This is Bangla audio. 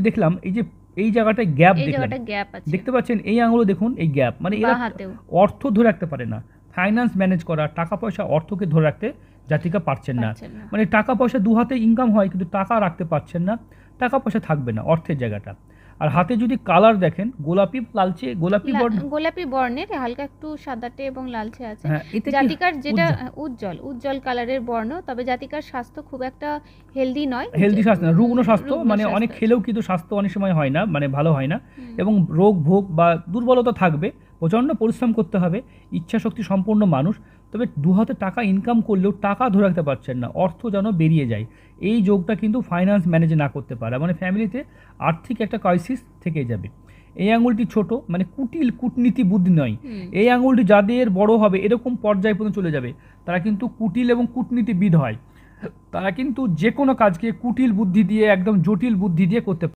দেখলাম এই জায়গাটায় গ্যাপ এই দেখলাম, জায়গাটা গ্যাপ আছে, দেখতে পাচ্ছেন এই আঙুলে দেখুন এই গ্যাপ, মানে এরা বাঁ হাতেও অর্থ ধরে রাখতে পারে না, ফাইন্যান্স ম্যানেজ করা, টাকা পয়সা অর্থকে ধরে রাখতে জাতিকা পারছেন না। পারছেন না। মানে টাকা পয়সা দু হাতে ইনকাম হয় কিন্তু টাকা রাখতে পারছেন না, টাকা পয়সা থাকবে না অর্থের জায়গাটা। আর হাতে যদি কালার দেখেন গোলাপি লালচে গোলাপি বর্ণ, গোলাপি বর্ণের, হালকা একটু সাদাটে এবং লালচে আছে। হ্যাঁ এতে কি জাতিকার যেটা উজ্জ্বল উজ্জ্বল কালারের বর্ণ, তবে জাতিকার স্বাস্থ্য খুব একটা হেলদি নয়, হেলদি স্বাস্থ্য না, রুগ্ন স্বাস্থ্য, রুগ্ন মানে স্বাস্থ্য অনেক আছে। খেলেও কিন্তু স্বাস্থ্য অনেক সময় হয় না, মানে ভালো হয় না, হুম। এবং রোগ ভোগ বা দুর্বলতা থাকবে, প্রচণ্ড পরিশ্রম করতে হবে, ইচ্ছাশক্তি সম্পন্ন মানুষ, তবে দু হাতে টাকা ইনকাম করলেও টাকা ধরে রাখতে পারছেন না, অর্থ যেন বেরিয়ে যায়। এই যোগটা কিন্তু ফাইন্যান্স ম্যানেজ না করতে পারে, মানে ফ্যামিলিতে আর্থিক একটা ক্রাইসিস থেকে যাবে। এই আঙুলটি ছোট, মানে কুটিল কূটনীতি বুদ্ধি নয়। হুম। এই আঙুলটি যাদের বড় হবে এরকম পর্যায় পর্যন্ত চলে যাবে, তারা কিন্তু কুটিল এবং কূটনীতিবিদ হয়, তারা কিন্তু যে কোনো কাজকে কুটিল বুদ্ধি দিয়ে একদম জটিল বুদ্ধি দিয়ে করতে পারে।